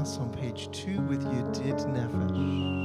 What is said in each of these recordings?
us on page 2 with Yedid Nefesh.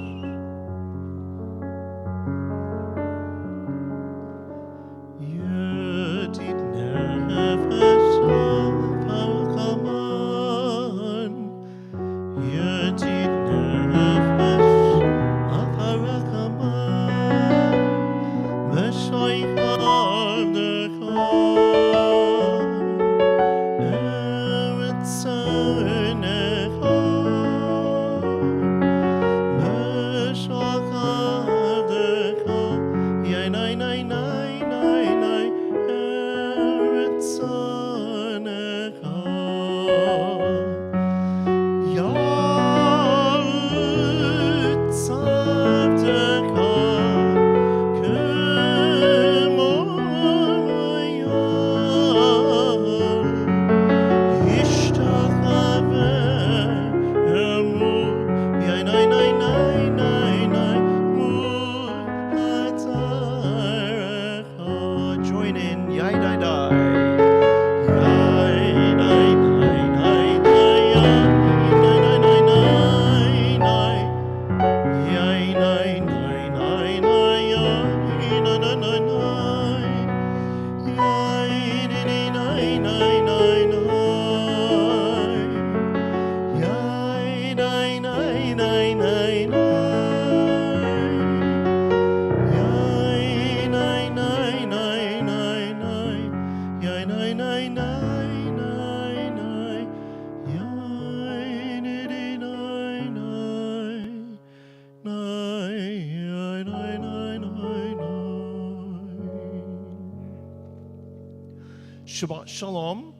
Shabbat Shalom.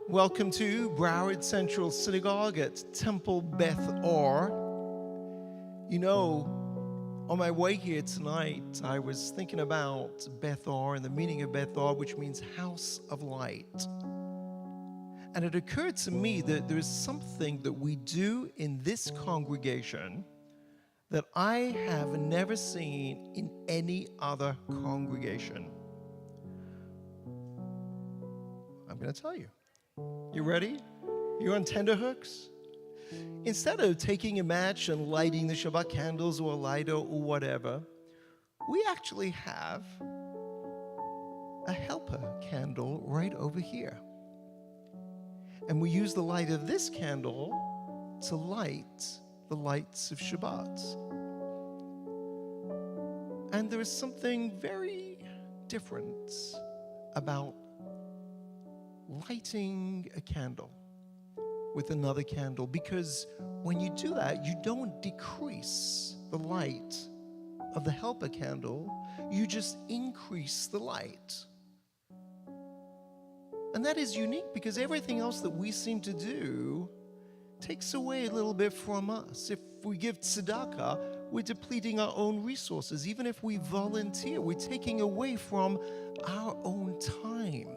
Welcome to Broward Central Synagogue at Temple Beth Orr. You know, on my way here tonight, I was thinking about Beth Orr and the meaning of Beth Orr, which means house of light. And it occurred to me that there is something that we do in this congregation that I have never seen in any other congregation. I'm going to tell you. You ready? You on tenterhooks? Instead of taking a match and lighting the Shabbat candles or a lighter or whatever, we actually have a helper candle right over here. And we use the light of this candle to light the lights of Shabbat. And there is something very different about lighting a candle with another candle, because when you do that, you don't decrease the light of the helper candle, you just increase the light. And that is unique because everything else that we seem to do takes away a little bit from us. If we give tzedakah, we're depleting our own resources. Even if we volunteer, we're taking away from our own time.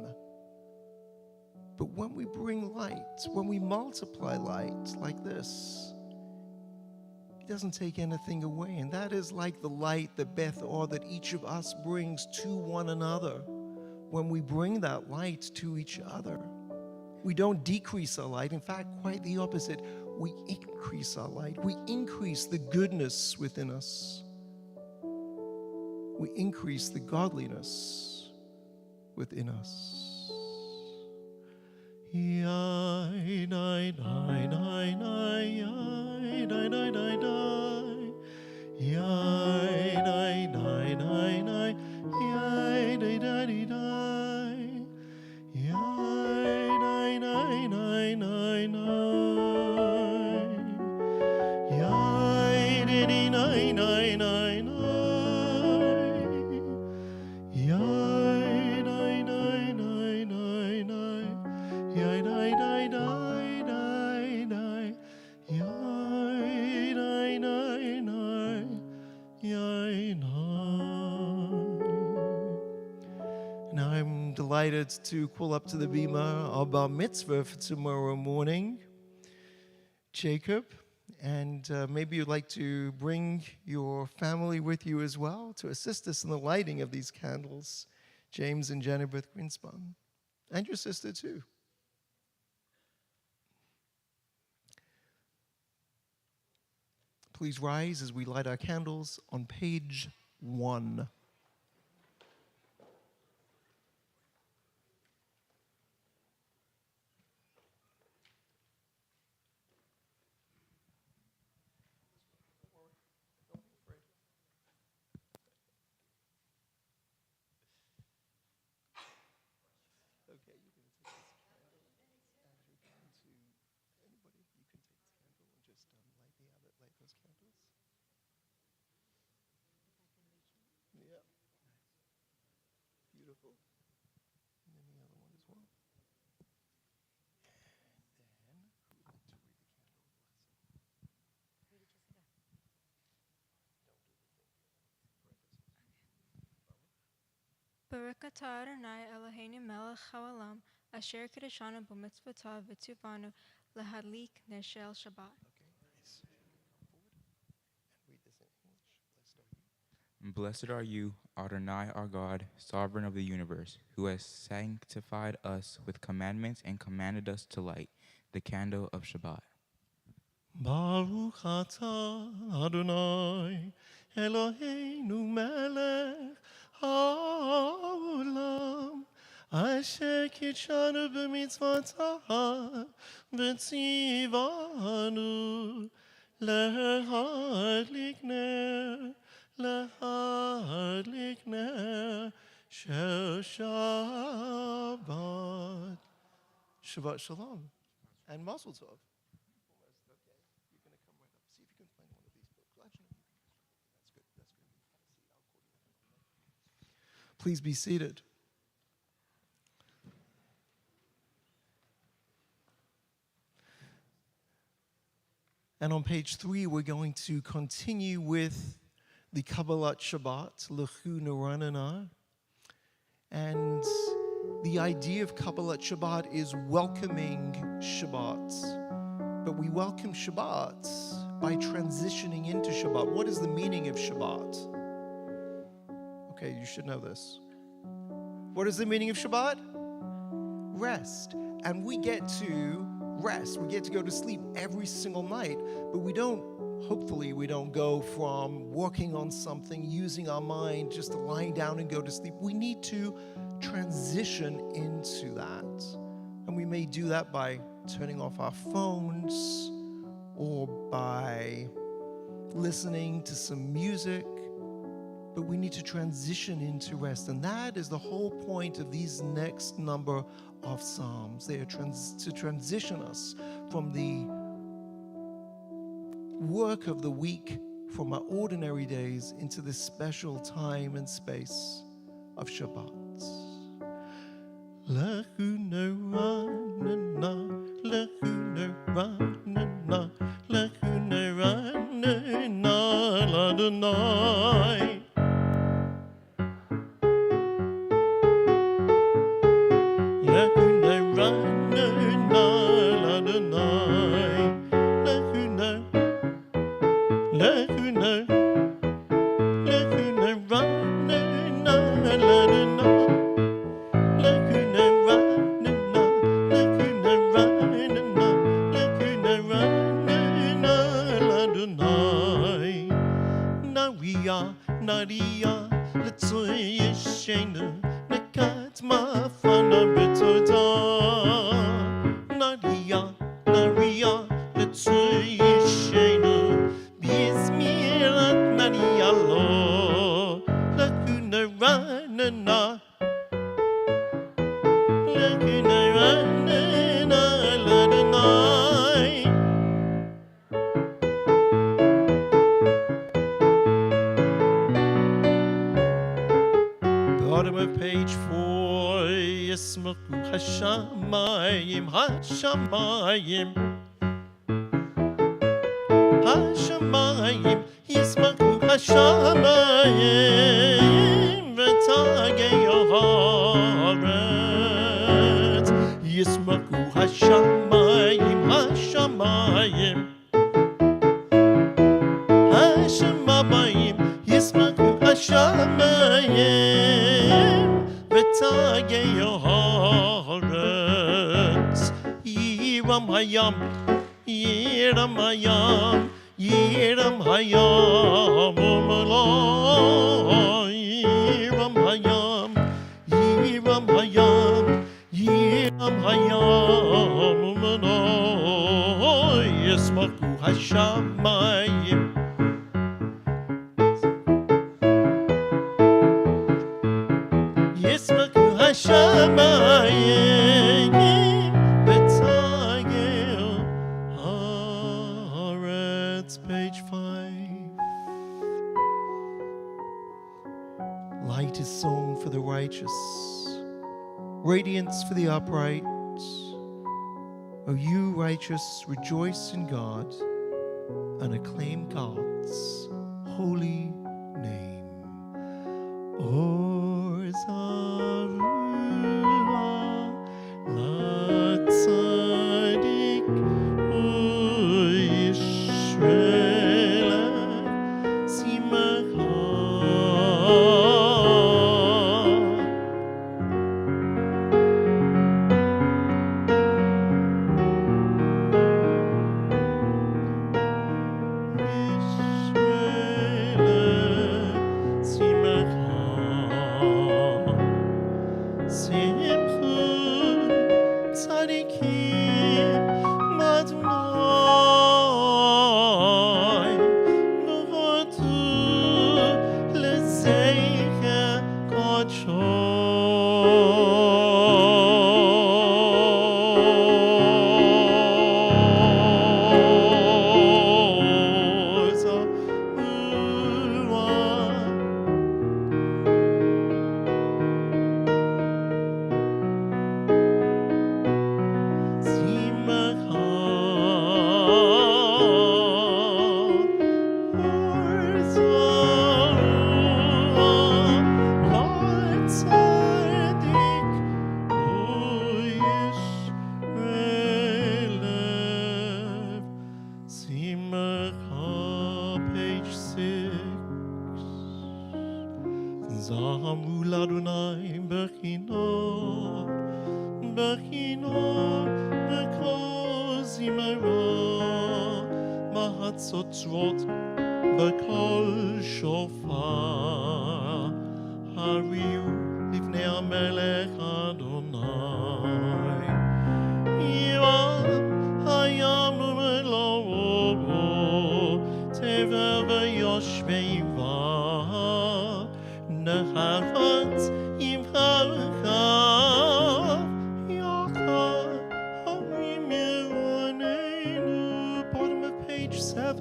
But when we bring light, when we multiply light like this, it doesn't take anything away. And that is like the light that Beth Orr, that each of us brings to one another. When we bring that light to each other, we don't decrease our light. In fact, quite the opposite. We increase our light. We increase the goodness within us. We increase the godliness within us. Yai, nai, nai, nai, nai, yai, nai, nai, nai, nai. Yai, nai, nai, nai, nai, yai, nai, nai, nai. Yai, nai, nai, nai, nai, nai. Yai, nai, nai, nai, nai, nai. Yai, nai, nai, nai, nai, nai. Yai, nai, nai, nai, nai, nai. Yai, nai, nai, nai. Yai, nai. Now I'm delighted to call up to the bima our bar mitzvah for tomorrow morning, Jacob. And maybe you'd like to bring your family with you as well to assist us in the lighting of these candles, James and Jennifer Greenspan, and your sister too. please rise as we light our candles on page 1. Okay, you can take this candle as you're going to anybody. You can take this candle and just light those candles. Yeah. Beautiful. And then the other one as well. And then who would like to read the candle blessing? Baruch atah Adonai Eloheinu melech haolam, asher kedeshanu b'mitzvotav v'tuvanu lehadlik neshel Shabbat. Okay, nice. Come forward and read this in English. Blessed are you, Adonai our God, sovereign of the universe, who has sanctified us with commandments and commanded us to light the candle of Shabbat. Baruch atah Adonai Eloheinu melech haolam asher kitshanu b'mitzvotav v'tzivanu lehadlik ner shel Shabbat. Shabbat shalom and mazel tov. You're going to come right up. See if you can find one of these books. Actually, that's good. Please be seated. And on page 3, we're going to continue with the Kabbalat Shabbat, Lechu Neranana. And the idea of Kabbalat Shabbat is welcoming Shabbat. But we welcome Shabbat by transitioning into Shabbat. What is the meaning of Shabbat? Okay, you should know this. What is the meaning of Shabbat? Rest. And we get to rest. We get to go to sleep every single night. But hopefully we don't go from working on something, using our mind, just lying down and go to sleep. We need to transition into that. And we may do that by turning off our phones or by listening to some music, but we need to transition into rest. And that is the whole point of these next number of Psalms. They are to transition us from the work of the week, from our ordinary days, into this special time and space of Shabbat. Lechu neranana, lechu neranana, lechu neranana l'Adonai. Lechu neranana l'Adonai. Lechu neranana l'Adonai. Nadia, letzoy yeshenu, nekat mafana betoda. Nadia, letzoy yeshenu, bizmirat nadia lo, lekuna ranana, lekuna ranana l'Adonai. Bottom of page 4, Yismaku Hashamayim, Hashamayim, Hashamayim, Yismaku Hashamayim, V'tagei Yoharet, Yismaku Hashamayim, Hashamayim, Hashamayim, Yismaku Hashamayim, V'tagei Yoharet, Yiram Hayam, Yiram Hayam, Yiram hayam umalai, Yiram hayam, Yiram hayam, Yiram hayam umalai, Yismaku hashamayim. Yismaku hashamayim, Betagel Haaretz, page 5. Light is sown for the righteous, radiance for the upright. O you righteous, rejoice in God and acclaim God's holy name. Or Zarua Latzadik Yisrael Simacha. Zahamu ladunai bechinot, bechinot, bekozimera, mahatzotzrot, bekol shofar, hariu livnei hamelech Adonai, Yiram hayam u'melo'o, tever ve'yoshveiva, Neharat Yimchachav Yachar Harim Yeroneinu. Bottom of page 7.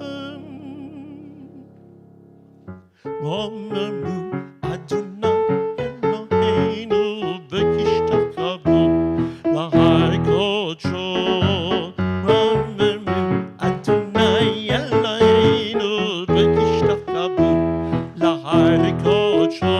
Romemu Adonai Eloheinu V'kishtachavo L'hai kodsho. Romemu Adonai Eloheinu V'kishtachavo L'hai kodsho.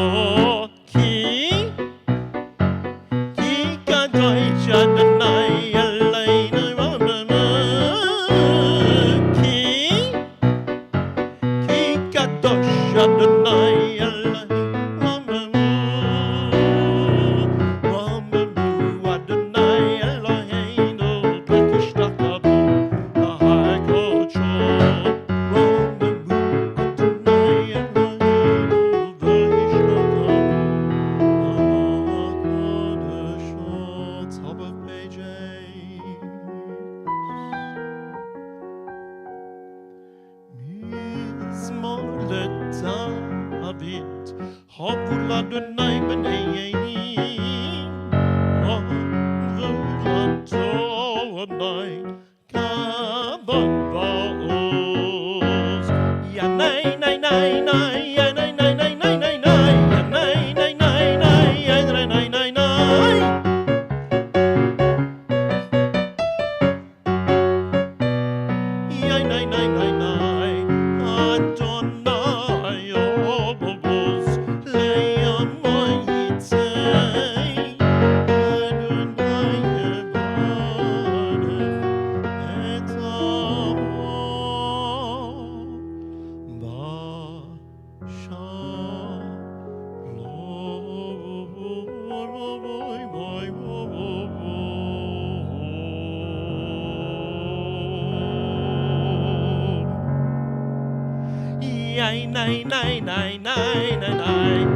Yay, nay, nay, nay, nay, nay, nay.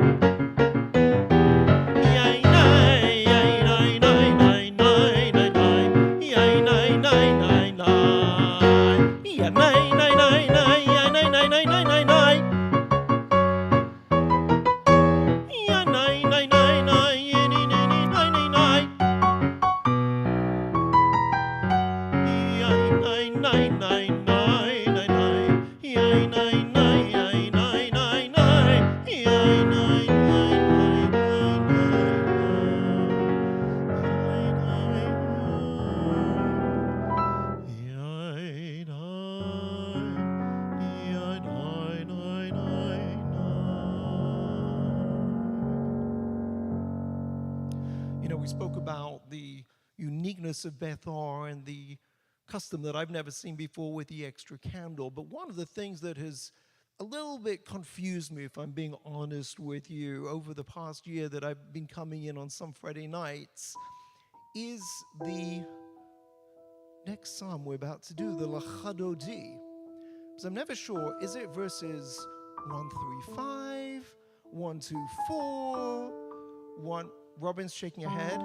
Yay, nay, yay, nay, nay, nay, nay, nay, nay. Yay, nay, nay, nay, nay. Yeah, nay, nay, nay, nay, yay, nay, nay, nay, nay, nay, nay. Yeah, nay, nay, nay, nay, yay, nay, nay, nay, nay, nay, nay. Yay, nay, nay, nay, nay, nay, nay. Yay, nay, nay, yay, nay, nay, nay. Yay, nay, nay, nay, nay, You know, we spoke about the uniqueness of Beth Orr and the custom that I've never seen before with the extra candle. But one of the things that has a little bit confused me, if I'm being honest with you, over the past year that I've been coming in on some Friday nights, is the next psalm we're about to do, the Lachadodi. Because I'm never sure, is it verses 1 through 5, 1 to 4, 1... Robin's shaking her head.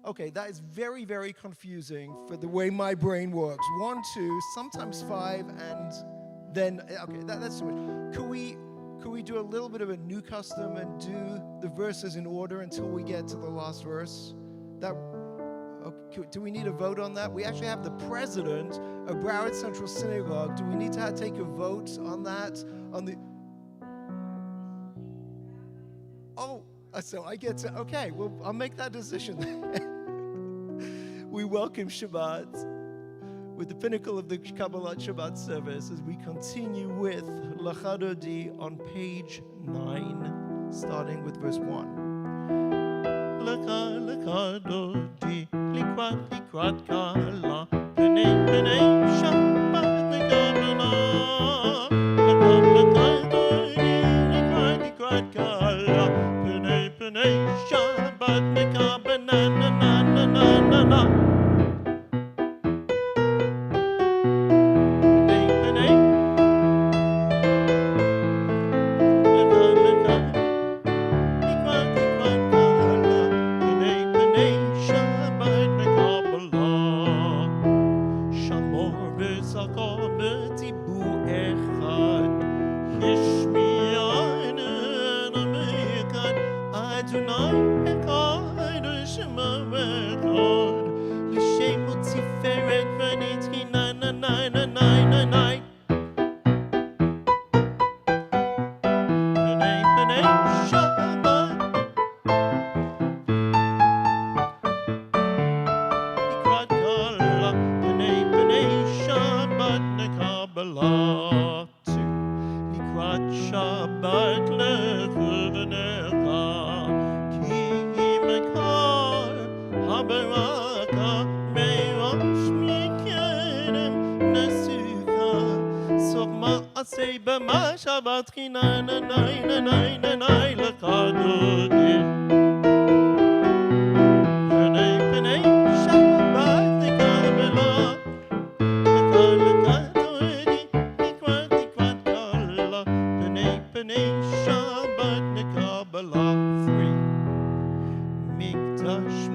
Okay, that is very, very confusing for the way my brain works. 1, 2, sometimes 5, and then, okay, that's too much. Could we do a little bit of a new custom and do the verses in order until we get to the last verse? Okay, do we need a vote on that? We actually have the president of Broward Central Synagogue. Do we need to take a vote on that? So I get to, okay, well, I'll make that decision. We welcome Shabbat with the pinnacle of the Kabbalat Shabbat service as we continue with Lachadodi on page 9, starting with verse 1. Lachadodi, likwat kala, penei Shabbat nekabala. Lachadodi, likwat kala. Shabbat mekabana na na na na na na. Penei Shabbat mekabala. Shamor v'zakor b'tibur echad. Adonai Echad Shema Echad L'Shem Tiferet V'Nitchi Na Na Na Na Na Na Na. Penei Shabbat Nikrat Kala Penei Shabbat Nekabala Nikrat Shabbat Lechuv'Necha Baraka me'osh mikerem nesuka Sokma asei b'ma Shabbat china na na na na na na Lachadodi Penei Shabbat nekabela Lachadodi nikwat kala Penei Shabbat nekabela 3 Mikdash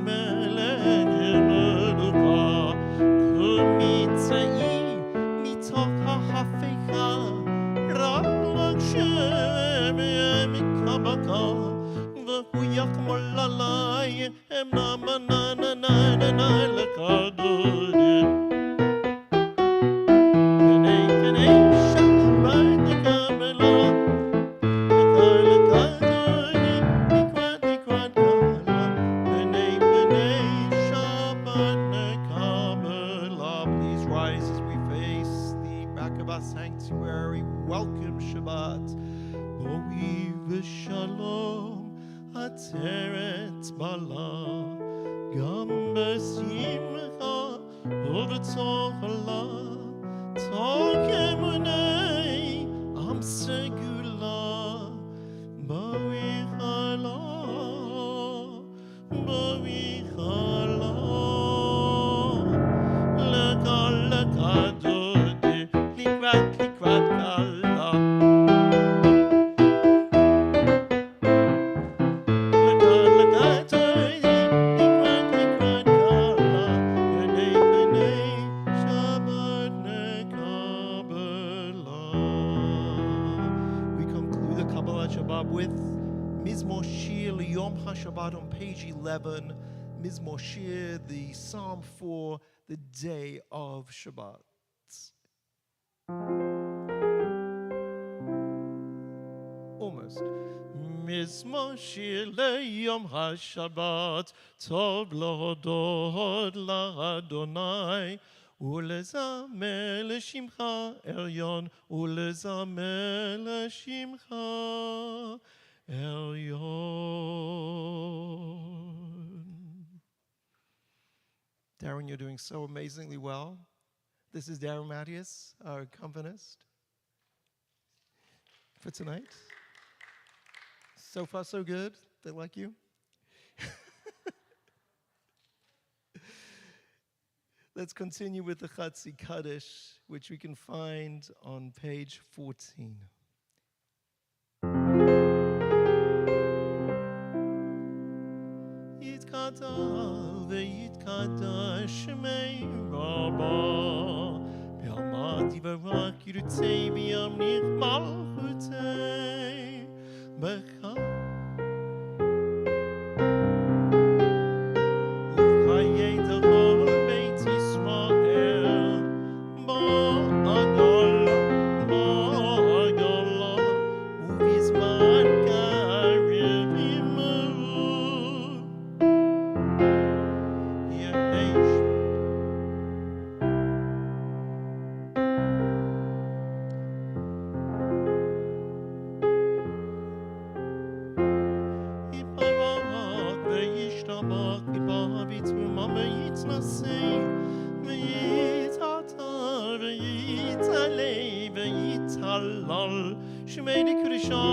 Sanctuary, welcome Shabbat. Boi v'shalom ateret bala gam b'simcha u'v'tochla tol kemunei am segula boi chala lekal lekadodi Shabbat with Mizmor Shir Yom HaShabbat on page 11. Mizmor Shir, the psalm for the day of Shabbat. Almost. Mizmor Shir Yom HaShabbat Tov Lodod LaAdonai ולזמר לשמך עליון, ולזמר לשמך עליון. Darren, you're doing so amazingly well. This is Darren Mattias, our accompanist for tonight. So far, so good. They like you? Let's continue with the Chatzi Kaddish, which we can find on page 14. Yitkadal veyitkadash shmei Rabba B'alma divarak yirtzei v'yamnich malchutei B'cha Uvchayei dachol beit Yisrael Ba'adol Uvizman karev yimeru Yehesh Yiparak ve'yishtabach Yipahabit v'mama yitnasei Ve'yitatar ve'yitalei ve'yitalal Shemei Kedusha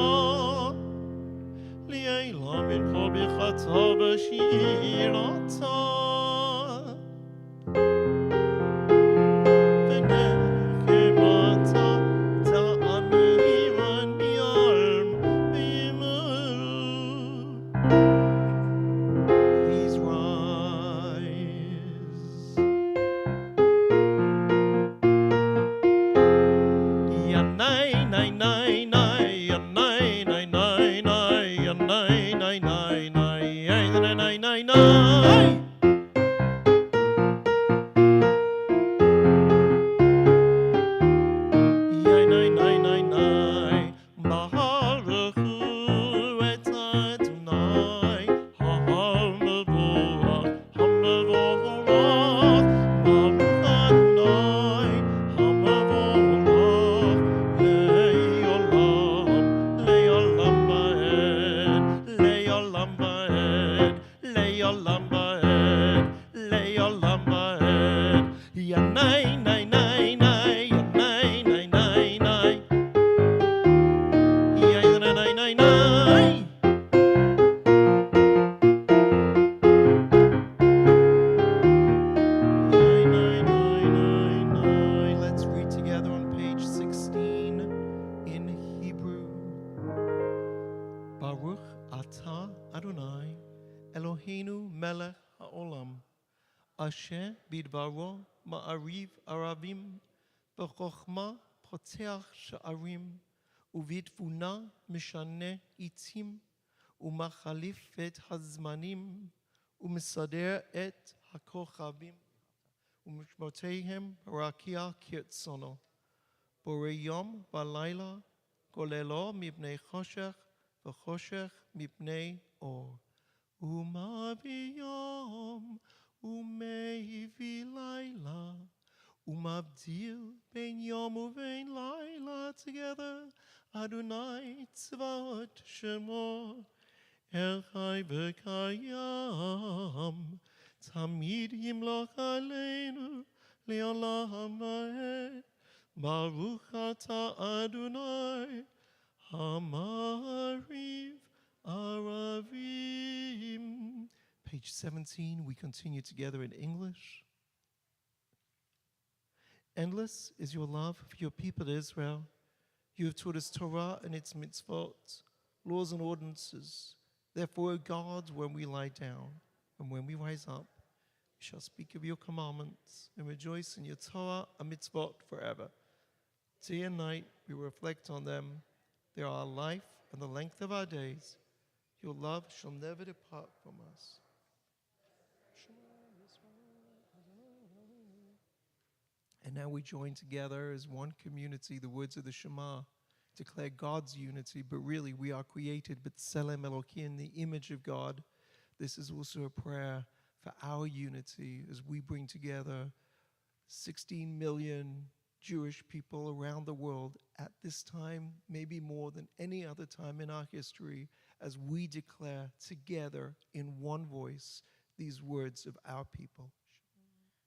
Li'eila mincha b'chata v'shirata V'nechemata ta'amiran bi'alm v'yimeru. Please rise. Yanai, nai, nai, nai, yanai, nai, nai, nai, yanai, nai, nai, nai, yanai, nai, nai, nai. Yanai, nai, nai, nai. Baruchu et Adonai, ha'mevorach, ha'mevorach. Baruch Adonai, ha'mevorach, le'olam, le'olam va'ed, le'olam va'ed, le'olam va'ed, le'olam va'ed. Yanai, nai, nai, nai, yanai, nai, nai, nai. Yanai, nai, nai, nai. Nai, nai, nai, nai, nai. Let's read together on page 16 in Hebrew. Baruch atah Adonai Eloheinu melech haolam asher bidvaro ma'ariv aravim b'chokhma poteach sha'arim ובתבונה משנה עיתים ומחליף את הזמנים ומסדר את הכוכבים ומשמעותיהם ברקיע כרצונו. בורא יום ולילה גוללו מפני חושך וחושך מפני אור. ומביא יום ומביא לילה ומבדיל בין יום ובין לילה together. Adonai tzvaot shemo el chai v'kayam tamid yimloch aleinu le'olam va'ed. Baruch atah Adonai hamariv aravim. Page 17, we continue together in English. Endless is your love for your people Israel. You have taught us Torah and its mitzvot, laws and ordinances. Therefore, O God, when we lie down and when we rise up, we shall speak of your commandments and rejoice in your Torah and mitzvot forever. Day and night we reflect on them there our life and the length of our days. Your love shall never depart from us. And now we join together as one community, the words of the Shema, declare God's unity, but really we are created, but B'Tselem Elokim, the image of God. This is also a prayer for our unity as we bring together 16 million Jewish people around the world at this time, maybe more than any other time in our history, as we declare together in one voice these words of our people.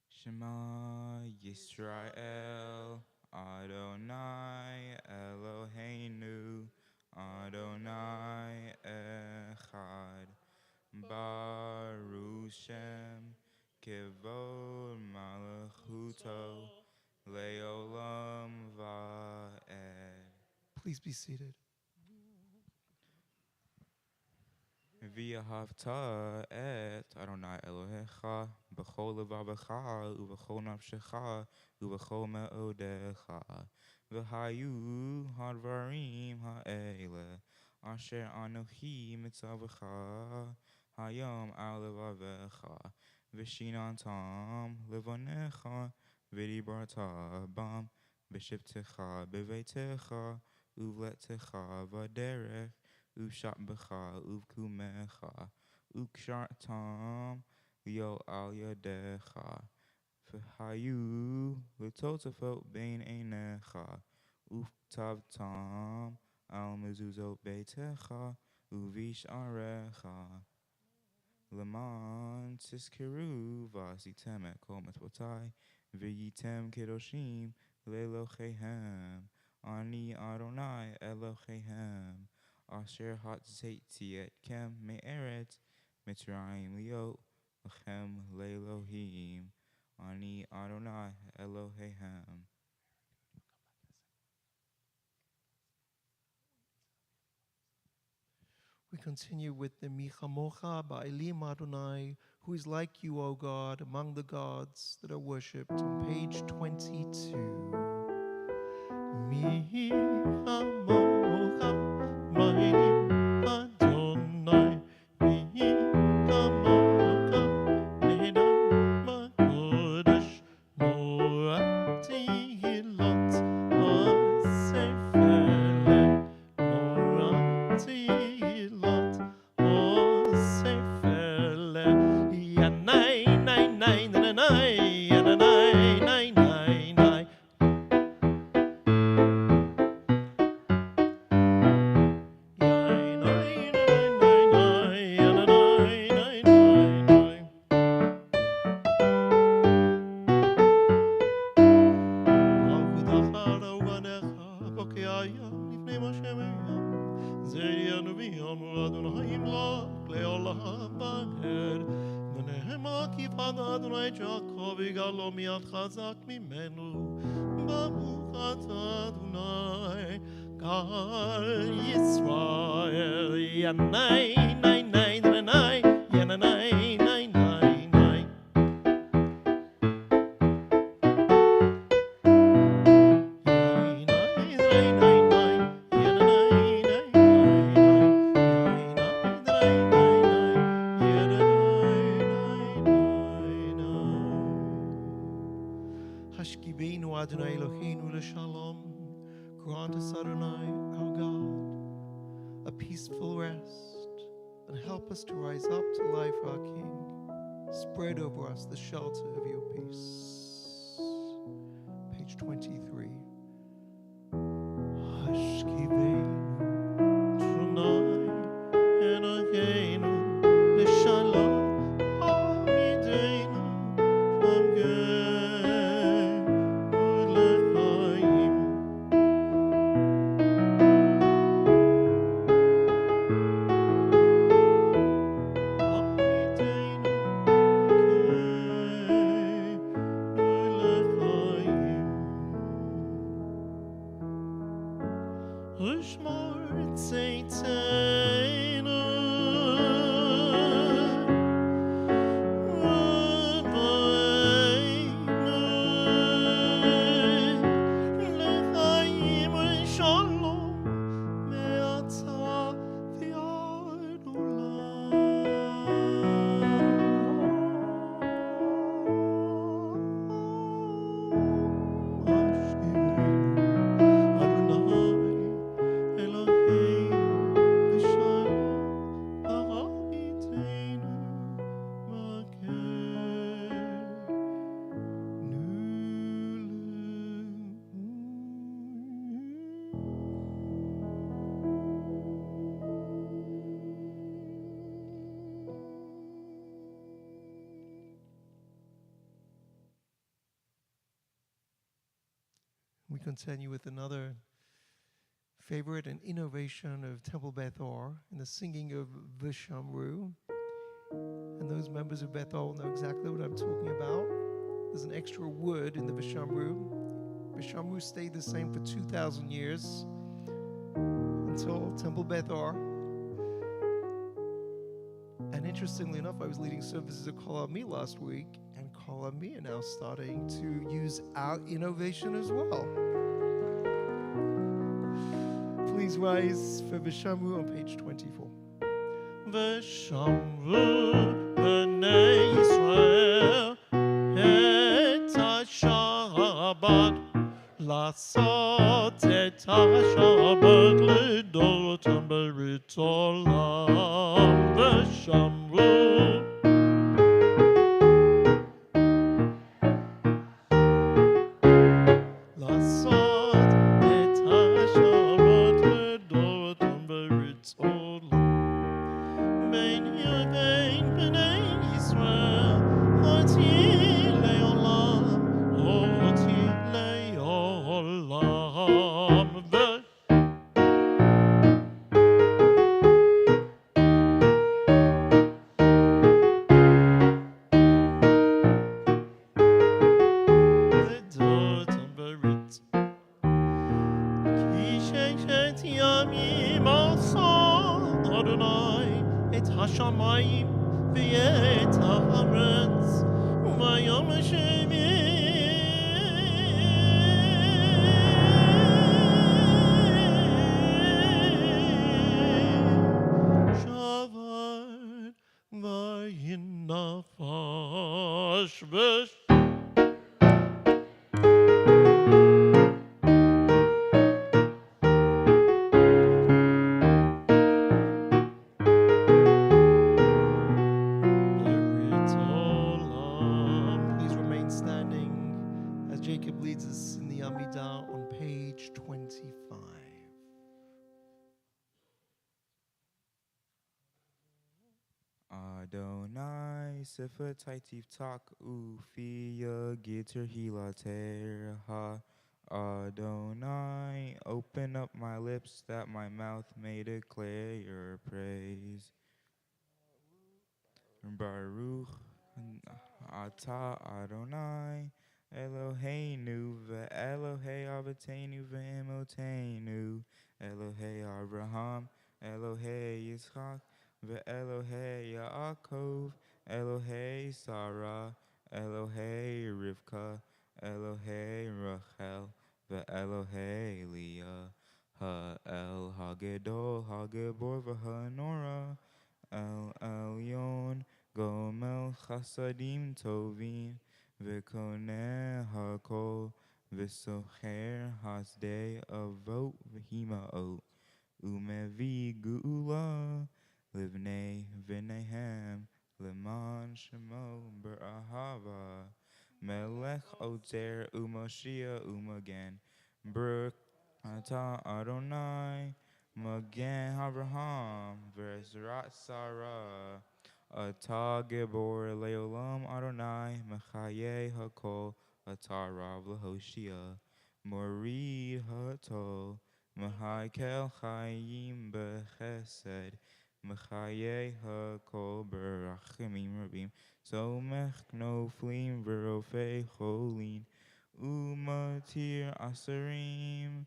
Shema Yisrael, Adonai Eloheinu, Adonai Echad, Baruch Shem, Kivod Malachuto, Leolam Va'ed. Please be seated. V'ahavta et Adonai Elohecha b'chol levavecha u'b'chol nafshecha u'b'chol me'odecha v'hayu hadvarim ha'ele asher anochi mitzavecha hayom al levavecha v'shinantam levonecha v'dibarta bam v'shivtecha b'veitecha uvletecha v'derech Ushatbecha, Uvkumecha, Ukshartam, Yo al Yadecha, V'hayu, L'totafot bein einecha, Uftavtam, Al mezuzot beitecha, Uvish arecha, Leman Tiskiru, Vasitem et kol mitzvotai, V'yitem kedoshim, Lelochehem, Ani Adonai Elochehem, Asher Hatzeti et Kem Me'eret Mitzrayim Liot Lechem Le'Elohim Ani Adonai Elohehem. We continue with the Michamocha Ba'elim Adonai, who is like you, O God, among the gods that are worshipped, on page 22. Michamocha Ba'elim Adonai, Michamocha Nedam Kodesh, Norati Hilot Asefele, Norati Hilot Asefele, Yanai, Nai, Nai, Nai, Yanai, Nai, Nai, Nai. חזק ממנו, ברוך אתה אדוני, גל ישראל, ינאי, נאי, נאי, נאי, ינאי, נאי, נאי, נאי. Hashkivenu Adonai Eloheinu l'shalom. Grant us, Adonai, our God, a peaceful rest, and help us to rise up to life, our King. Spread over us the shelter of your peace. Page 23. Hashkivenu Adonai Eloheinu l'shalom. Amideinu shamgeh. We continue with another favorite and innovation of Temple Beth Orr in the singing of Vishamru. And those members of Beth Orr will know exactly what I'm talking about. There's an extra word in the Vishamru. Vishamru stayed the same for 2,000 years until Temple Beth Orr. And interestingly enough, I was leading services at Kol Ami last week, and Kol Ami are now starting to use our innovation as well. Please rise for Vishamru on page 24. Vishamru b'nei Yisrael et ha-Shabbat לעשות את השבת לדורותם ברית עולם ושמרו לעשות את השבת לדורותם ברית עולם בין בני ישראל אותי לעולם אותי לעולם לדורותם ברית כי ששת ימים עשה אדוני את השמיים ואת הארץ וביום השביעי שבת וינפש Please remain standing as Jacob leads us in the Amidah on page 25. Adonai sefer taitif tak ufiya gitter hilater ha. Adonai, open up my lips that my mouth may declare your praise. Baruch Ata Adonai Eloheinu ve'Elohei Avotenu ve'Emotenu Elohei Abraham Elohei Yitzchak ve'Elohei Yaakov Elohei Sarah Elohei Rivka Elohei Rachel ve'Elohei Leah Ha'el Hagedol Hagibor v'Hanora El Elyon Gomel Chasadim Tovim V'koneh Hakol V'socher Hasdei Avot V'himaot Umevi Geula Livnei V'nehem Leman Shemo B'ahava Melech Oter Umoshia Umagen Baruch Ata Adonai Magen Abraham Ve'ezrat Sarah Ata Gibor Leolam Adonai Mechaye Hakol Ata Rav Lehoshia Morid Hatol Mehaikel Chayim Bechesed Mechaye Hakol Berachimim Rabim Somech Knoflim Verofei Cholin Umatir Asarim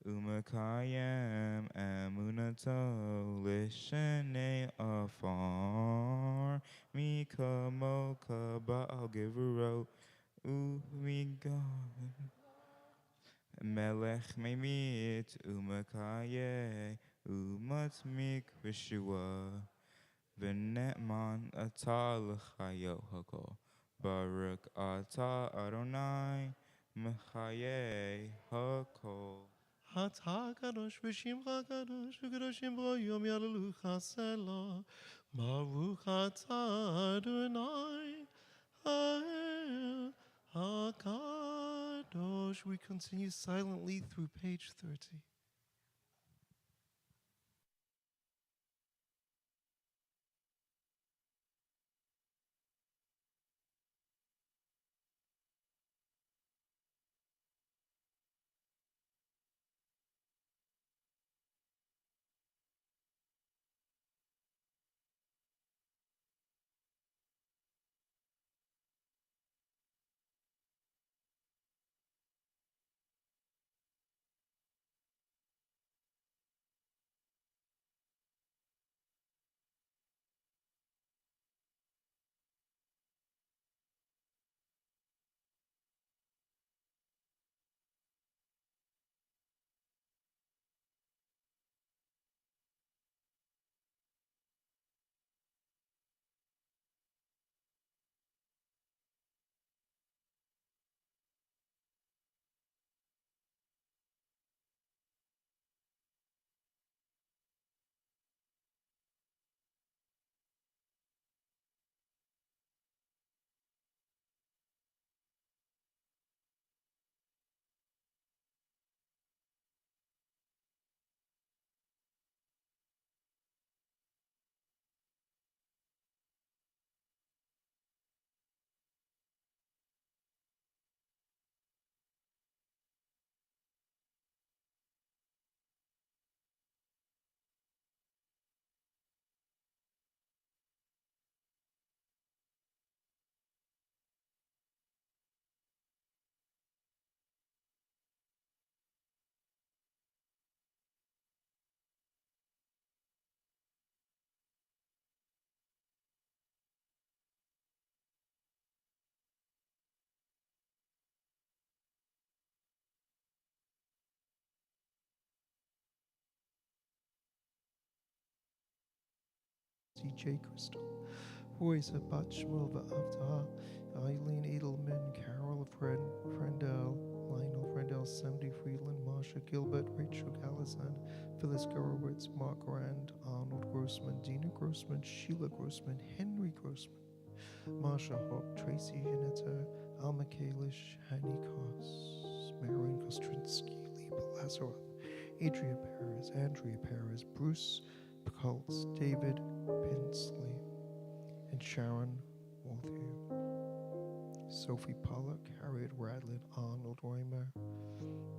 Umakayem Emunato Lishanei Afar Mikamoka Baal Givero Umiga Melech Memit Umakaye Umatmik Vishua Venetman Ata L'chayo Hakol Baruch Ata Adonai Mechaye Hakol אתה קדוש ושמך קדוש וקדושים בו יום יעללוך סלה ברוך אתה אדוני האל הקדוש. We continue silently through page 30. TJ Crystal, Royce Batchmel Avta, Eileen Edelman, Carol Frendel, Lionel Frendel, Sandy Freeland, Marsha Gilbert, Rachel Gallison, Phyllis Gorowitz, Mark Rand, Arnold Grossman, Dina Grossman, Sheila Grossman, Henry Grossman, Marsha Hawk, Tracy Janetta, Alma Kalish, Hanny Koss, Marion Kostrinsky, Liba Lazarov, Adria Perez, Andrea Perez, Bruce Pcultz, David Pinsley, and Sharon Walthew. Sophie Pollock, Harriet Radlin, Arnold Reimer,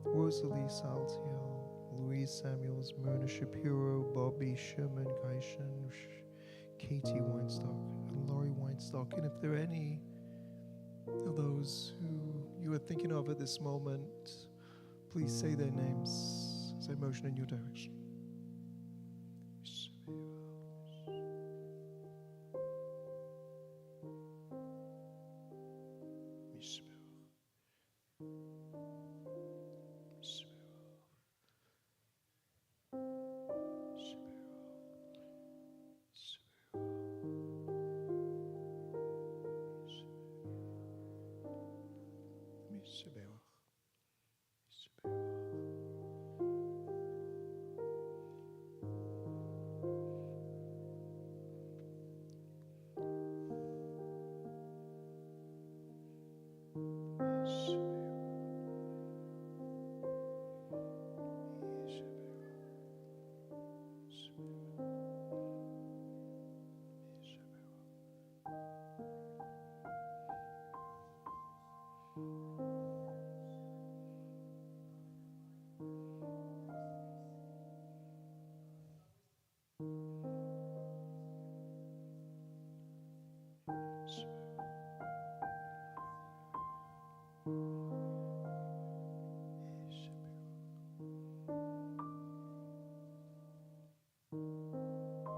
Rosalie Saltiel, Louise Samuels, Myrna Shapiro, Bobby Sherman Geishen, Katie Weinstock, and Laurie Weinstock. And if there are any of those who you are thinking of at this moment, please say their names as I motion in your direction.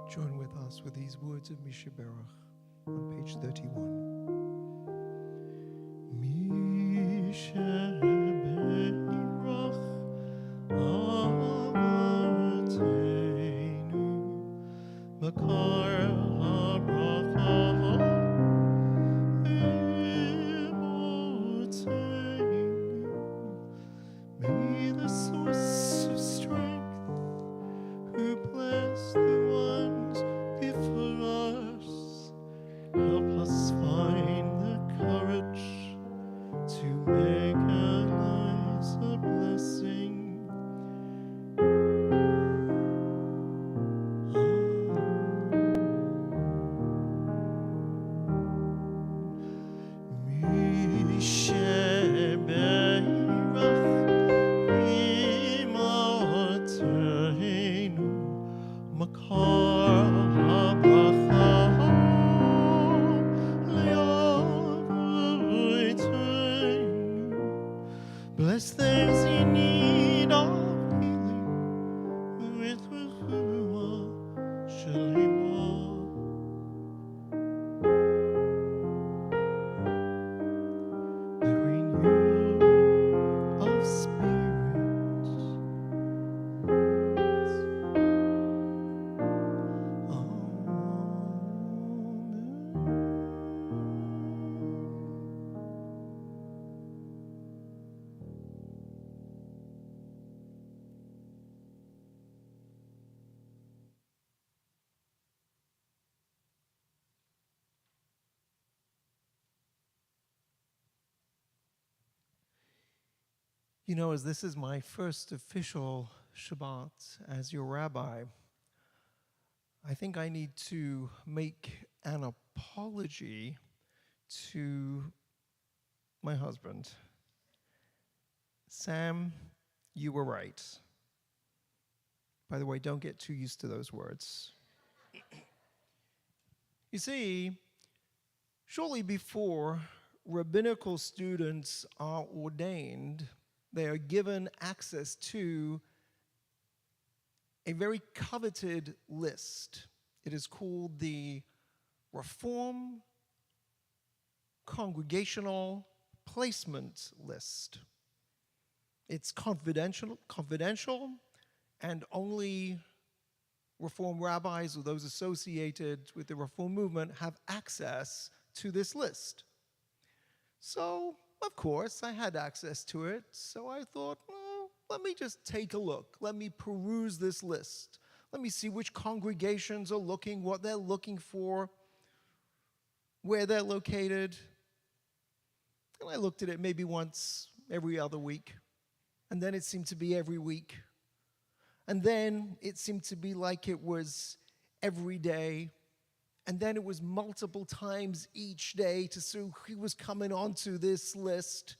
Join with us with these words of Mishaberach on page 31. Mishaberach Avatenu Makar HaBracha Imotenu. May the source of strength who bless the ones before us help us find the courage to make our lives a blessing. Bless those in need of healing with Ruhua Shalima. The renewal of spirits. You know, as this is my first official Shabbat as your rabbi, I think I need to make an apology to my husband. Sam, you were right. By the way, don't get too used to those words. You see, shortly before rabbinical students are ordained, they are given access to a very coveted list. It is called the Reform Congregational Placement List. It's confidential, and only Reform rabbis or those associated with the Reform movement have access to this list. So, of course, I had access to it. So I thought, well, let me just take a look. Let me peruse this list. Let me see which congregations are looking, what they're looking for, where they're located. And I looked at it maybe once every other week. And then it seemed to be every week. And then it seemed to be like it was every day. And then it was multiple times each day to see who was coming onto this list.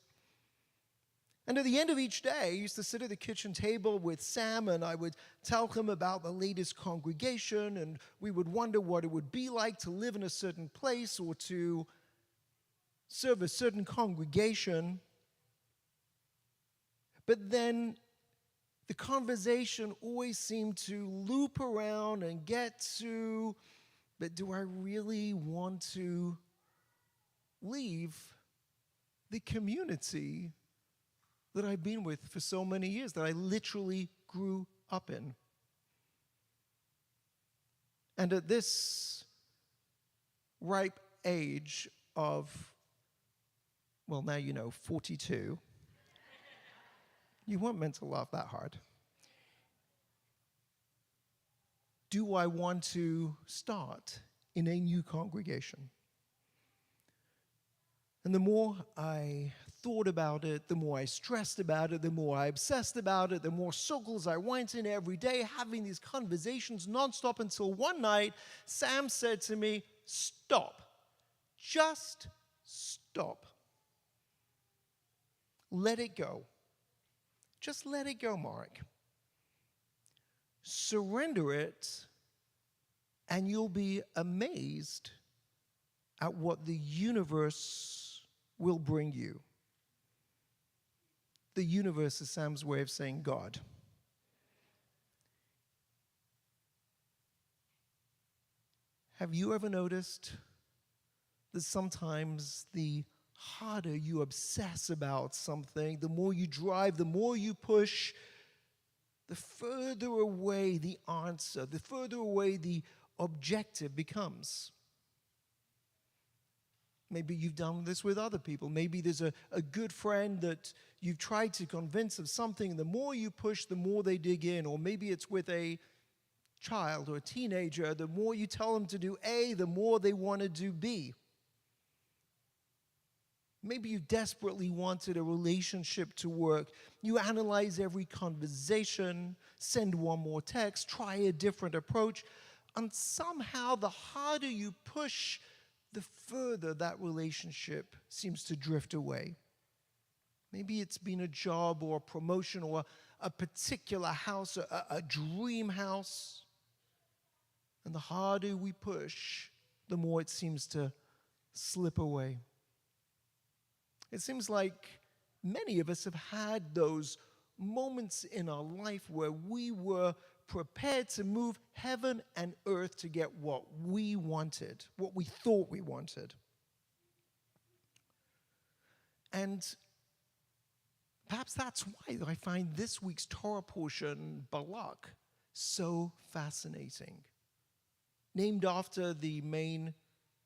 And at the end of each day, I used to sit at the kitchen table with Sam, and I would tell him about the latest congregation, and we would wonder what it would be like to live in a certain place or to serve a certain congregation. But then the conversation always seemed to loop around and get to, but do I really want to leave the community that I've been with for so many years, that I literally grew up in? And at this ripe age of, well, now you know, 42, you weren't meant to laugh that hard. Do I want to start in a new congregation? And the more I thought about it, the more I stressed about it, the more I obsessed about it, the more circles I went in every day, having these conversations nonstop, until one night, Sam said to me, stop. Just stop. Let it go. Just let it go, Mark. Surrender it, and you'll be amazed at what the universe will bring you. The universe is Sam's way of saying God. Have you ever noticed that sometimes the harder you obsess about something, the more you drive, the more you push, the further away the answer, the further away the objective becomes? Maybe you've done this with other people. Maybe there's a good friend that you've tried to convince of something, and the more you push, the more they dig in. Or maybe it's with a child or a teenager. The more you tell them to do A, the more they want to do B. Maybe you desperately wanted a relationship to work. You analyze every conversation, send one more text, try a different approach, and somehow the harder you push, the further that relationship seems to drift away. Maybe it's been a job or a promotion or a particular house, a dream house. And the harder we push, the more it seems to slip away. It seems like many of us have had those moments in our life where we were prepared to move heaven and earth to get what we wanted, what we thought we wanted. And perhaps that's why I find this week's Torah portion, Balak, so fascinating. Named after the main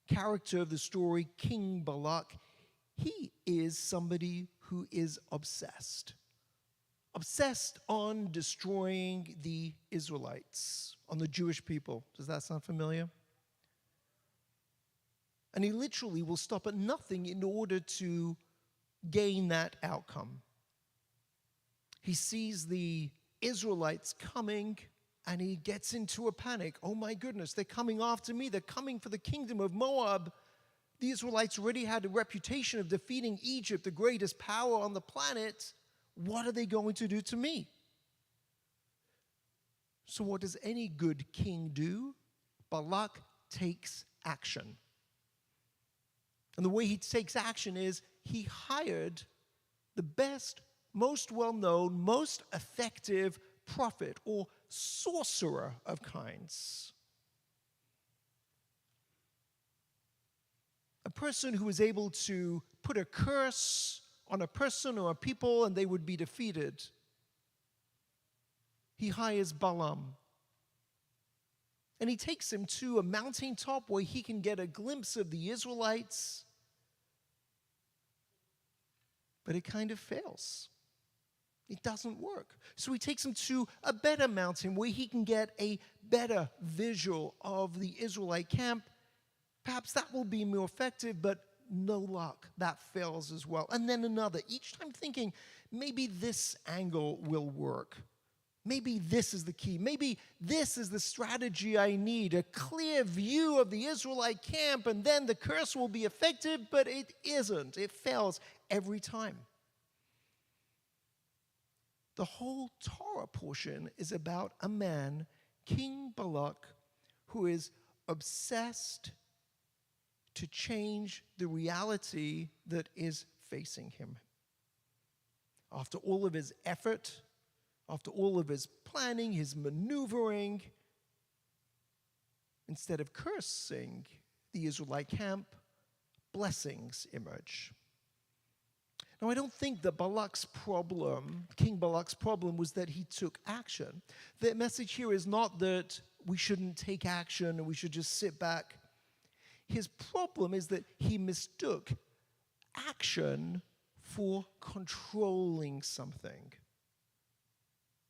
character of the story, King Balak, he is somebody who is obsessed on destroying the Israelites, on the Jewish people. Does that sound familiar? And he literally will stop at nothing in order to gain that outcome. He sees the Israelites coming, and he gets into a panic. Oh my goodness, they're coming after me. They're coming for the kingdom of Moab. The Israelites already had a reputation of defeating Egypt, the greatest power on the planet. What are they going to do to me? So what does any good king do? Balak takes action. And the way he takes action is he hired the best, most well-known, most effective prophet or sorcerer of kinds. A person who was able to put a curse on a person or a people and they would be defeated. He hires Balaam. And he takes him to a mountaintop where he can get a glimpse of the Israelites. But it kind of fails. It doesn't work. So he takes him to a better mountain where he can get a better visual of the Israelite camp. Perhaps that will be more effective, but no luck. That fails as well. And then another. Each time thinking, maybe this angle will work. Maybe this is the key. Maybe this is the strategy I need. A clear view of the Israelite camp, and then the curse will be effective, but it isn't. It fails every time. The whole Torah portion is about a man, King Balak, who is obsessed to change the reality that is facing him. After all of his effort, after all of his planning, his maneuvering, instead of cursing the Israelite camp, blessings emerge. Now, I don't think that King Balak's problem, was that he took action. The message here is not that we shouldn't take action and we should just sit back. His problem is that he mistook action for controlling something.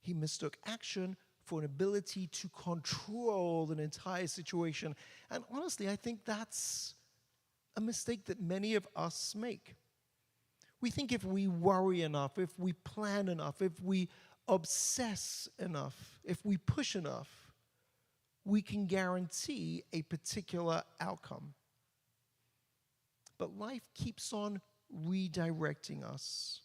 He mistook action for an ability to control an entire situation. And honestly, I think that's a mistake that many of us make. We think if we worry enough, if we plan enough, if we obsess enough, if we push enough, we can guarantee a particular outcome. But life keeps on redirecting us.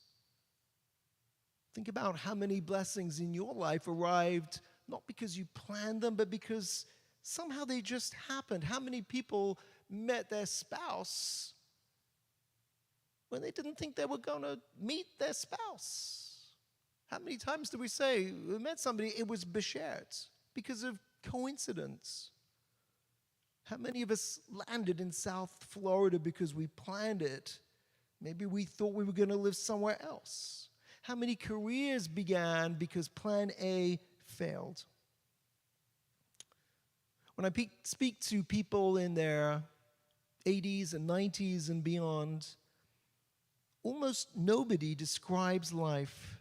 Think about how many blessings in your life arrived not because you planned them, but because somehow they just happened. How many people met their spouse when they didn't think they were going to meet their spouse? How many times do we say, we met somebody, it was b'shet, because of coincidence? How many of us landed in South Florida because we planned it? Maybe we thought we were going to live somewhere else. How many careers began because plan A failed? When I speak to people in their 80s and 90s and beyond, almost nobody describes life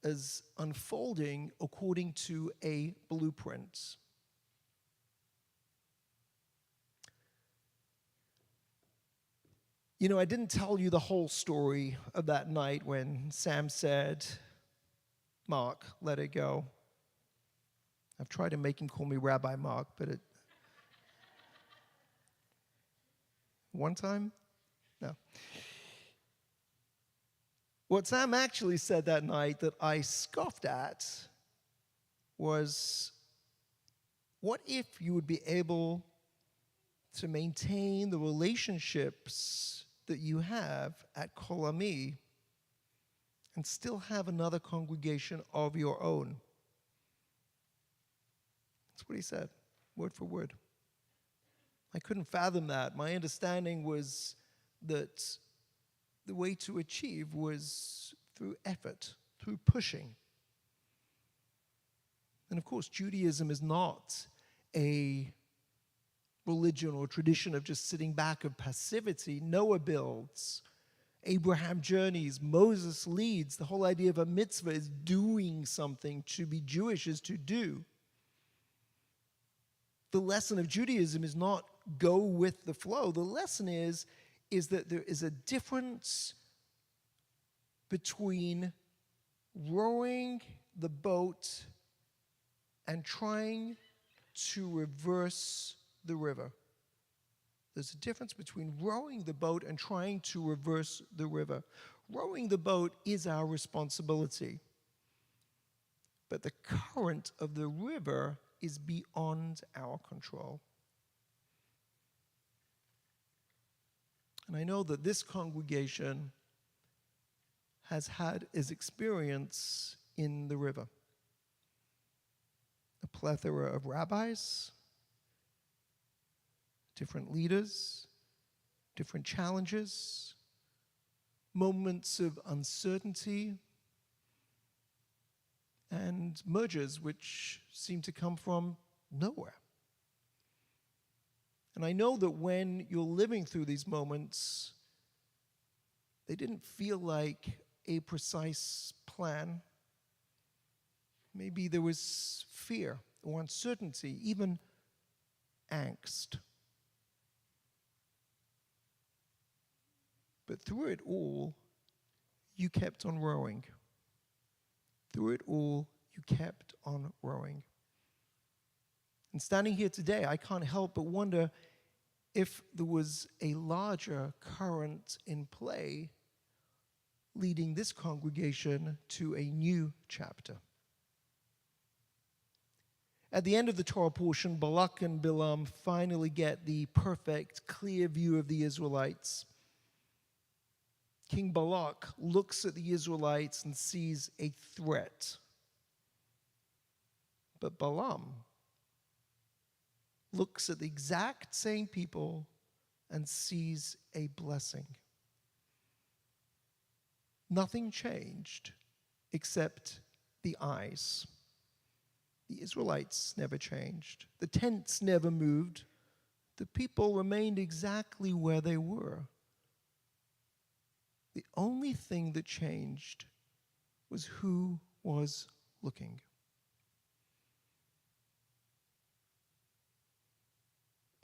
as unfolding according to a blueprint. You know, I didn't tell you the whole story of that night when Sam said, "Mark, let it go." I've tried to make him call me Rabbi Mark, but one time? No. What Sam actually said that night that I scoffed at was, what if you would be able to maintain the relationships that you have at Kol Ami and still have another congregation of your own? That's what he said, word for word. I couldn't fathom that. My understanding was that the way to achieve was through effort, through pushing. And of course, Judaism is not a religion or tradition of just sitting back, of passivity. Noah builds, Abraham journeys, Moses leads. The whole idea of a mitzvah is doing something. To be Jewish is to do. The lesson of Judaism is not go with the flow. The lesson is that there is a difference between rowing the boat and trying to reverse the river. There's a difference between rowing the boat and trying to reverse the river. Rowing the boat is our responsibility, but the current of the river is beyond our control. And I know that this congregation has had its experience in the river. A plethora of rabbis, different leaders, different challenges, moments of uncertainty, and mergers which seem to come from nowhere. And I know that when you're living through these moments, they didn't feel like a precise plan. Maybe there was fear or uncertainty, even angst. But through it all, you kept on rowing. Through it all, you kept on rowing. And standing here today, I can't help but wonder if there was a larger current in play leading this congregation to a new chapter. At the end of the Torah portion, Balak and Bilam finally get the perfect, clear view of the Israelites. King Balak looks at the Israelites and sees a threat. But Balaam looks at the exact same people and sees a blessing. Nothing changed except the eyes. The Israelites never changed. The tents never moved. The people remained exactly where they were. The only thing that changed was who was looking.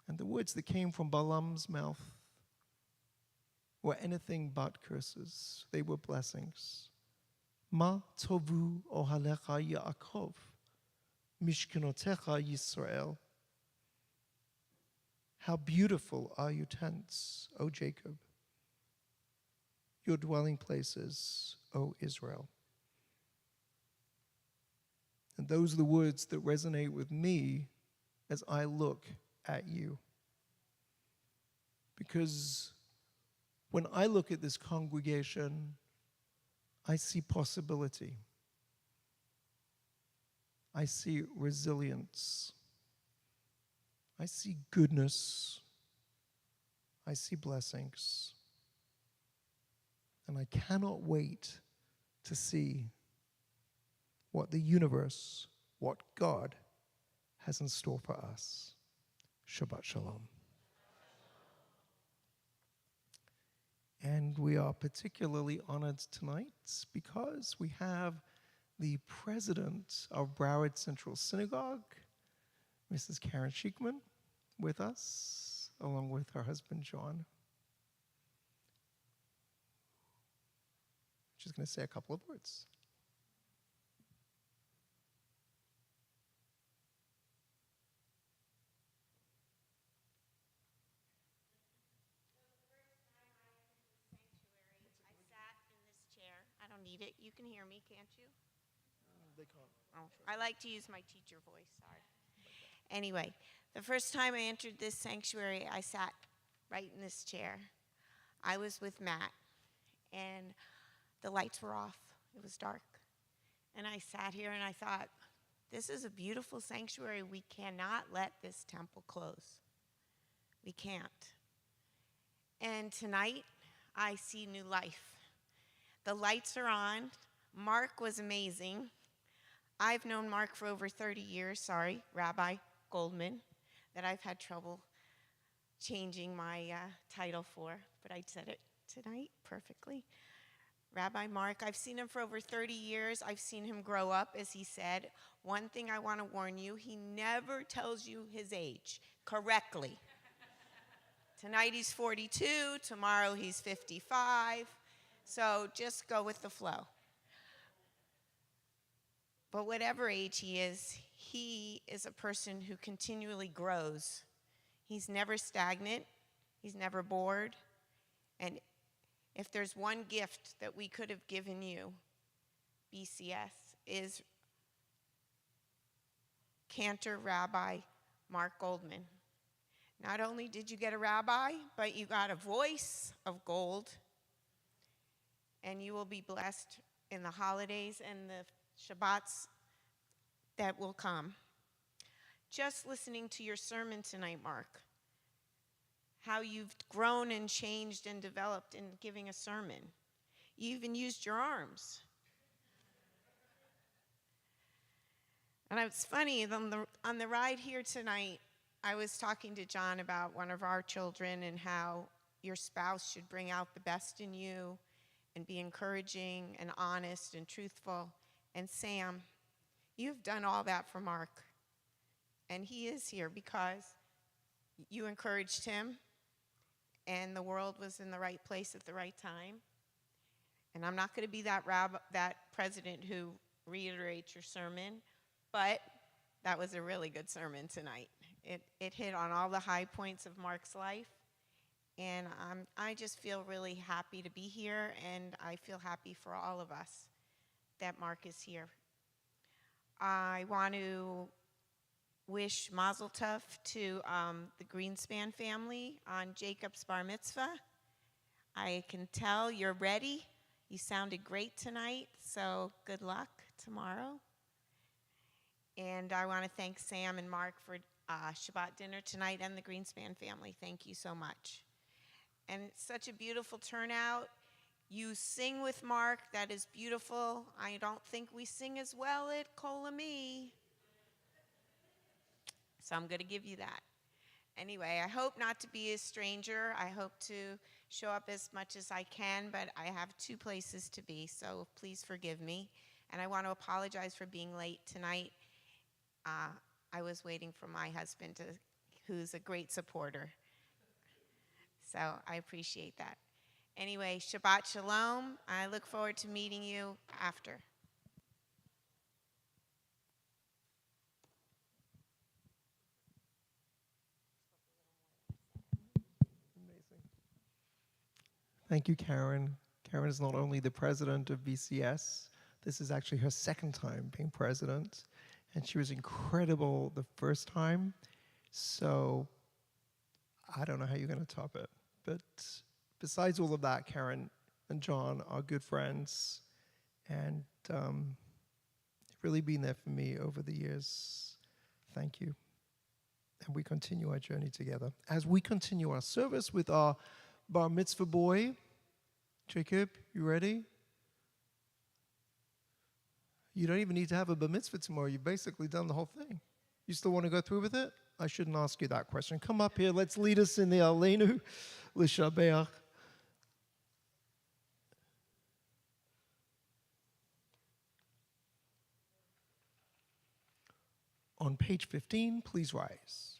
And the words that came from Balaam's mouth were anything but curses. They were blessings. Ma tovu ohalecha Yaakov, mishkenotecha Yisrael. How beautiful are your tents, O Jacob, your dwelling places, O Israel. And those are the words that resonate with me as I look at you. Because when I look at this congregation, I see possibility. I see resilience. I see goodness. I see blessings. And I cannot wait to see what the universe, what God has in store for us. Shabbat Shalom. And we are particularly honored tonight because we have the president of Broward Central Synagogue, Mrs. Karen Sheikman, with us, along with her husband, John. She's going to say a couple of words. I don't need it. You can hear me, can't you? They can't. Oh, I like to use my teacher voice. Sorry. Anyway, the first time I entered this sanctuary, I sat right in this chair. I was with Matt, and the lights were off. It was dark. And I sat here and I thought, this is a beautiful sanctuary. We cannot let this temple close. We can't. And tonight, I see new life. The lights are on. Mark was amazing. I've known Mark for over 30 years, Rabbi Goldman, that I've had trouble changing my title for, but I said it tonight perfectly. Rabbi Mark, I've seen him for over 30 years. I've seen him grow up, as he said. One thing I want to warn you, he never tells you his age correctly. Tonight he's 42, tomorrow he's 55, so just go with the flow. But whatever age he is a person who continually grows. He's never stagnant, he's never bored, and if there's one gift that we could have given you, BCS, is Cantor Rabbi Mark Goldman. Not only did you get a rabbi, but you got a voice of gold, and you will be blessed in the holidays and the Shabbats that will come. Just listening to your sermon tonight, Mark, how you've grown and changed and developed in giving a sermon. You even used your arms. And it's funny, on the ride here tonight, I was talking to John about one of our children and how your spouse should bring out the best in you and be encouraging and honest and truthful. And Sam, you've done all that for Mark. And he is here because you encouraged him, and the world was in the right place at the right time. And I'm not going to be that president who reiterates your sermon, but that was a really good sermon tonight. It hit on all the high points of Mark's life, and I just feel really happy to be here, and I feel happy for all of us that Mark is here. I want to wish Mazel Tov to the Greenspan family on Jacob's bar mitzvah. I can tell you're ready. You sounded great tonight, so good luck tomorrow. And I want to thank Sam and Mark for Shabbat dinner tonight and the Greenspan family. Thank you so much. And it's such a beautiful turnout. You sing with Mark. That is beautiful. I don't think we sing as well at Kol Ami. So I'm going to give you that. Anyway, I hope not to be a stranger. I hope to show up as much as I can, but I have 2 places to be, so please forgive me. And I want to apologize for being late tonight. I was waiting for my husband, who's a great supporter. So I appreciate that. Anyway, Shabbat Shalom. I look forward to meeting you after. Thank you, Karen. Karen is not only the president of BCS, this is actually her 2nd time being president, and she was incredible the first time, so I don't know how you're going to top it. But besides all of that, Karen and John are good friends, and really been there for me over the years. Thank you. And we continue our journey together. As we continue our service with our bar mitzvah boy, Jacob, you ready? You don't even need to have a bar mitzvah tomorrow. You've basically done the whole thing. You still want to go through with it? I shouldn't ask you that question. Come up here. Let's lead us in the Aleinu L'Shabeach. On page 15, please rise.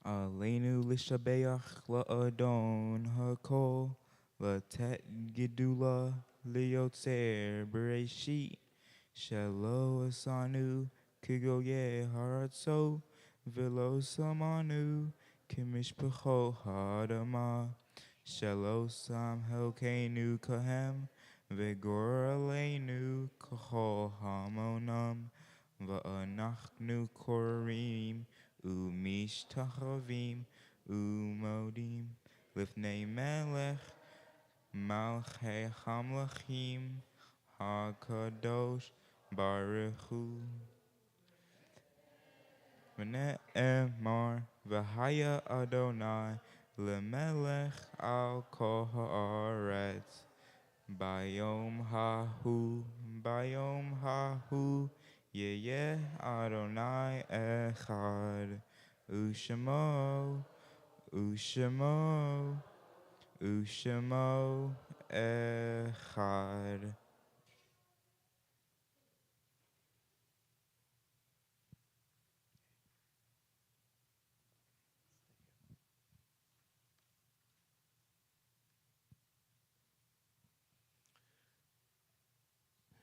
Aleinu l'shabeach la'adon hakol latet gedula liotzer bereshit shelo asanu kigoye haratso velo samanu kimishpacho hadama shelo sam helkenu kahem vegor aleinu kahol hamonam va'anachnu korim Umishtachavim umodim lifnei melech malchei hamlachim hakadosh baruch hu v'ne'emar v'haya Adonai lemelech al kol haaretz bayom hahu Yeh Adonai Echad, Ushemo Echad.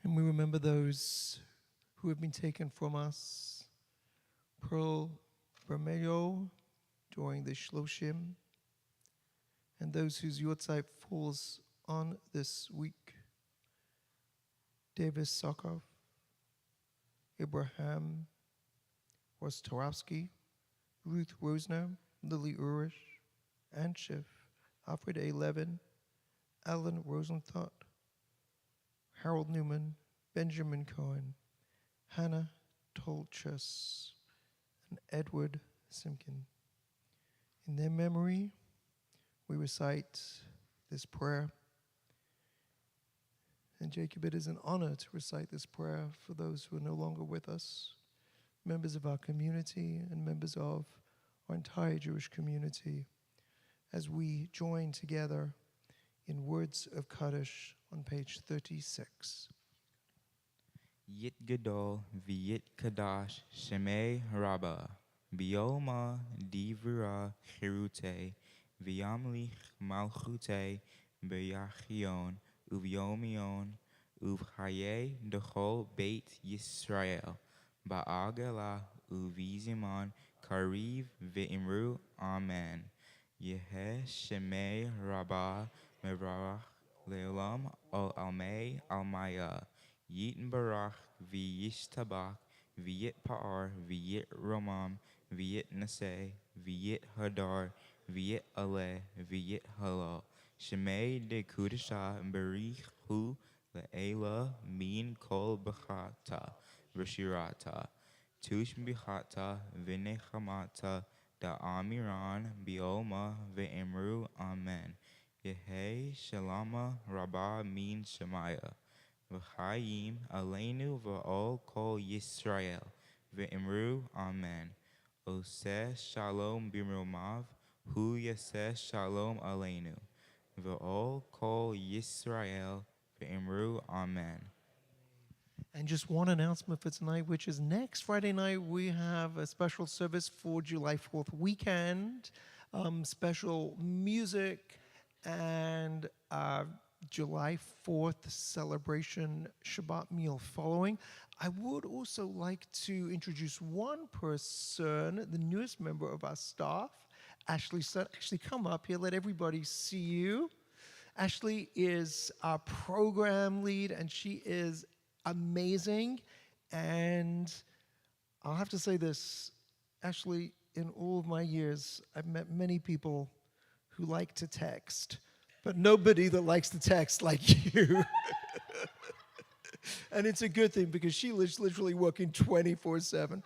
And we remember those who have been taken from us, Pearl Bermelio during the Shloshim, and those whose Yortzeit falls on this week, Davis Sokov, Abraham Rostorowski, Ruth Rosner, Lily Urish, Ann Schiff, Alfred A. Levin, Alan Rosenthal, Harold Newman, Benjamin Cohen, Hannah Tolchus, and Edward Simkin. In their memory, we recite this prayer. And Jacob, it is an honor to recite this prayer for those who are no longer with us, members of our community and members of our entire Jewish community, as we join together in words of Kaddish on page 36. Yit Gadol V'Yit Kadash Shemei Rabbah Bioma Divra Chirute V'Yamlich Malchute Beyachion Uvyomion Uvchaye Dechol Beit Yisrael Ba'agala Uvizimon Kariv V'Imru Amen Yeheh Shemei Rabbah Mevarach Leolam Ol Almei Almaya Yit Barach V'Yishtabach V'Yit Pa'ar V'Yit Romam V'Yit Naseh V'Yit Hadar V'Yit Aleh V'Yit Halal Shemei De Kudasha Barich Hu Le'ela Min Kol B'chata V'Shirata Tush B'chata V'Nechamata Da Amiran Bioma V'Imru Amen Yehei Shalama Rabbah Min Shemaya V'chayim aleinu v'ol kol Yisrael v'imru Amen. Oseh shalom b'romav hu yaseh shalom aleinu v'ol kol Yisrael v'imru Amen. And just one announcement for tonight, which is next Friday night, we have a special service for July 4th weekend, special music, and July 4th celebration Shabbat meal following. I would also like to introduce one person, the newest member of our staff, Ashley Sun. Ashley, come up here, let everybody see you. Ashley is our program lead, and she is amazing. And I'll have to say this, Ashley, in all of my years, I've met many people who like to text, but nobody that likes to text like you. And it's a good thing because she is literally working 24/7.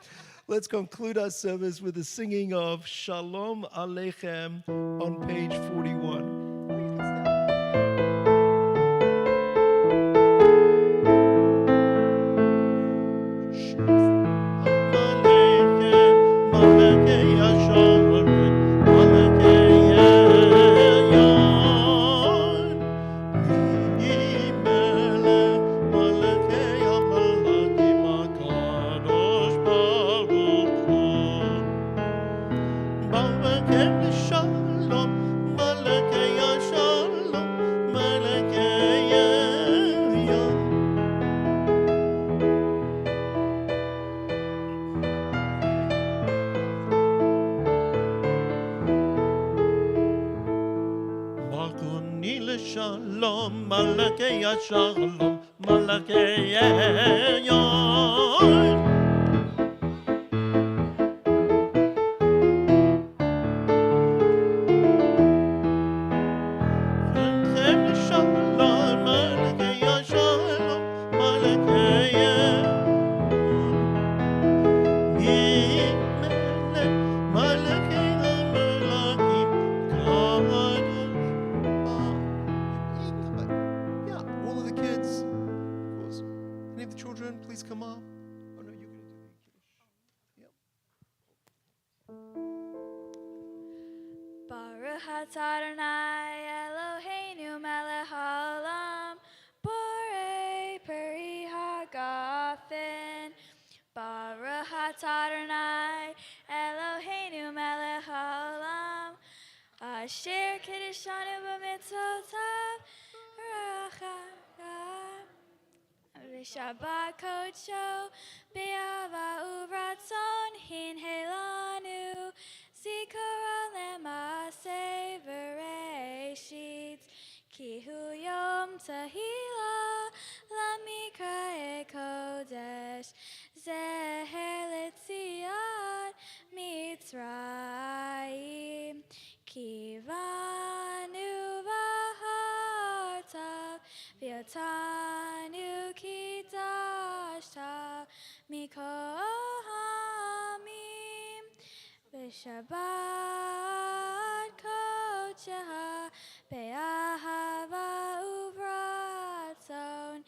Let's conclude our service with the singing of Shalom Aleichem on page 41. Shalom, Malakei Shalom, Malakei Yon. Shalom, Malakei Shalom, Malakei Yon. Malakei Malakim, yeah, all of the kids, of course. Any of the children, please come up. Oh no, you're going to do the Kiddush. Yep. Baruch atah Adonai Eloheinu melech haolam, borei peri hagafen. Baruch atah Adonai Eloheinu melech haolam, asher kiddushanu b'mitzvotav racham. V'shabbat kodsho b'ava uvratzon hinhelanu zikora lema'aseh v'reishit ki hu yom tahila lamikrae kodesh zeher letziat mitzrayim ki vanu v'hartav v'yotanu kidashta mikol hamim v'shabbat kodsha be'ahava uvratzon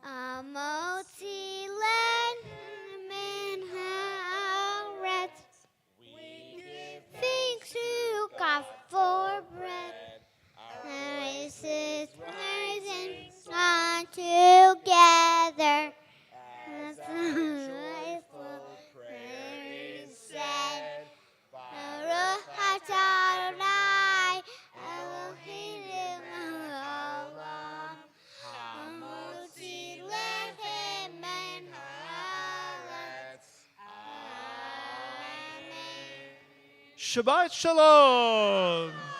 Amoti len min haaretz. Thanks to God for bread. Races rising on together. As the faithful prayer is said. Baruch atah Adonai Eloheinu haolam. Hamotzi lechem min haaretz. Amen. Shabbat Shalom.